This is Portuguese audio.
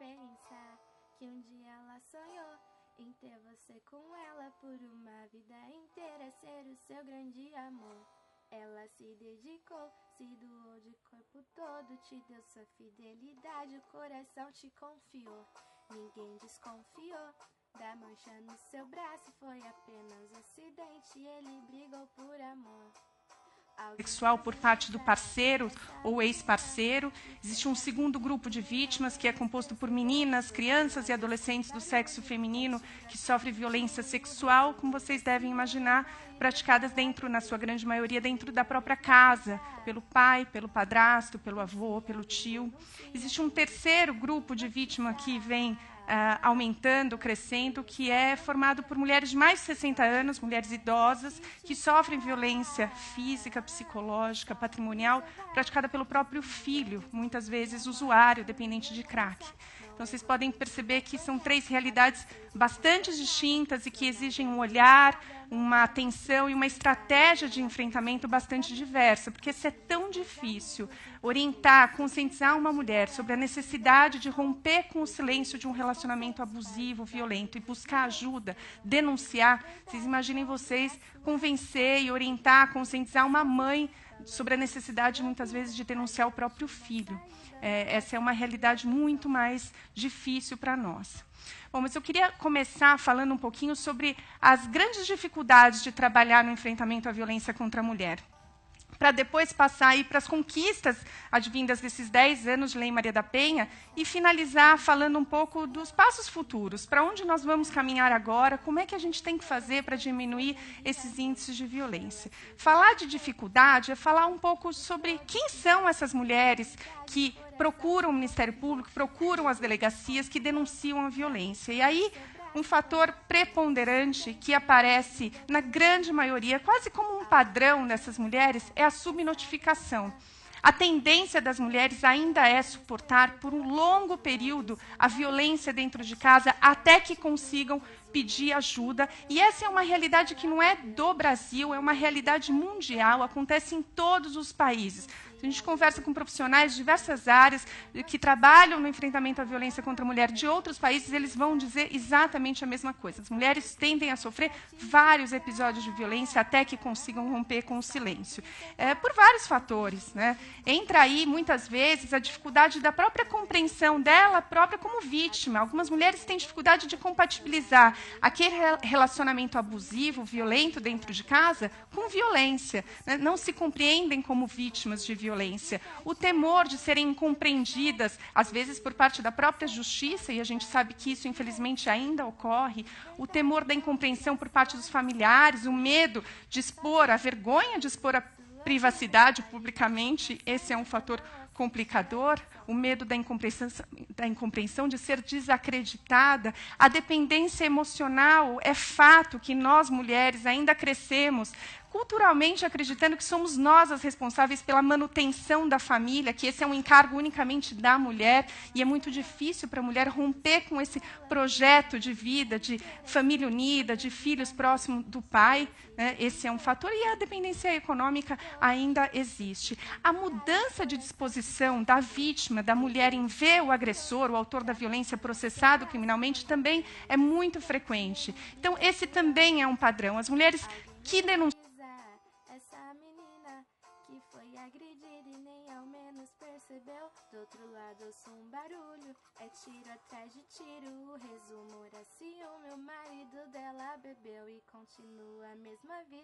pensar que um dia ela sonhou em ter você com ela por uma vida inteira, ser o seu grande amor. Ela se dedicou, se doou de corpo todo, te deu sua fidelidade, o coração te confiou. Ninguém desconfiou da mancha no seu braço, foi apenas um acidente, ele brigou por amor. Sexual por parte do parceiro ou ex-parceiro. Existe um segundo grupo de vítimas, que é composto por meninas, crianças e adolescentes do sexo feminino que sofrem violência sexual, como vocês devem imaginar, praticadas dentro, na sua grande maioria, dentro da própria casa, pelo pai, pelo padrasto, pelo avô, pelo tio. Existe um terceiro grupo de vítima que vem aumentando, crescendo, que é formado por mulheres de mais de 60 anos, mulheres idosas, que sofrem violência física, psicológica, patrimonial, praticada pelo próprio filho, muitas vezes usuário, dependente de crack. Então, vocês podem perceber que são três realidades bastante distintas e que exigem um olhar, uma atenção e uma estratégia de enfrentamento bastante diversa, porque se é tão difícil orientar, conscientizar uma mulher sobre a necessidade de romper com o silêncio de um relacionamento abusivo, violento, e buscar ajuda, denunciar, vocês imaginem vocês convencer e orientar, conscientizar uma mãe sobre a necessidade, muitas vezes, de denunciar o próprio filho. Essa é uma realidade muito mais difícil para nós. Bom, mas eu queria começar falando um pouquinho sobre as grandes dificuldades de trabalhar no enfrentamento à violência contra a mulher, para depois passar aí para as conquistas advindas desses 10 anos de Lei Maria da Penha e finalizar falando um pouco dos passos futuros, para onde nós vamos caminhar agora, como é que a gente tem que fazer para diminuir esses índices de violência. Falar de dificuldade é falar um pouco sobre quem são essas mulheres que procuram o Ministério Público, procuram as delegacias, que denunciam a violência. E aí, um fator preponderante que aparece na grande maioria, quase como um padrão dessas mulheres, é a subnotificação. A tendência das mulheres ainda é suportar por um longo período a violência dentro de casa até que consigam pedir ajuda. E essa é uma realidade que não é do Brasil, é uma realidade mundial, acontece em todos os países. A gente conversa com profissionais de diversas áreas que trabalham no enfrentamento à violência contra a mulher de outros países, eles vão dizer exatamente a mesma coisa. As mulheres tendem a sofrer vários episódios de violência até que consigam romper com o silêncio. Por vários fatores, né? Entra aí, muitas vezes, a dificuldade da própria compreensão dela própria como vítima. Algumas mulheres têm dificuldade de compatibilizar aquele relacionamento abusivo, violento dentro de casa, com violência, né? Não se compreendem como vítimas de violência. O temor de serem incompreendidas, às vezes por parte da própria justiça, e a gente sabe que isso, infelizmente, ainda ocorre, o temor da incompreensão por parte dos familiares, o medo de expor, a vergonha de expor a privacidade publicamente, esse é um fator complicador, o medo da incompreensão de ser desacreditada, a dependência emocional. É fato que nós, mulheres, ainda crescemos culturalmente acreditando que somos nós as responsáveis pela manutenção da família, que esse é um encargo unicamente da mulher, e é muito difícil para a mulher romper com esse projeto de vida, de família unida, de filhos próximos do pai, né? Esse é um fator, e a dependência econômica ainda existe. A mudança de disposição da vítima, da mulher, em ver o agressor, o autor da violência, processado criminalmente, também é muito frequente. Então, esse também é um padrão. As mulheres que denunciam essa menina que foi agredida e nem ao menos percebeu. Do outro lado ouço um barulho, é tiro atrás de tiro. O resumo era ciúme, o marido dela bebeu e continua a mesma vida.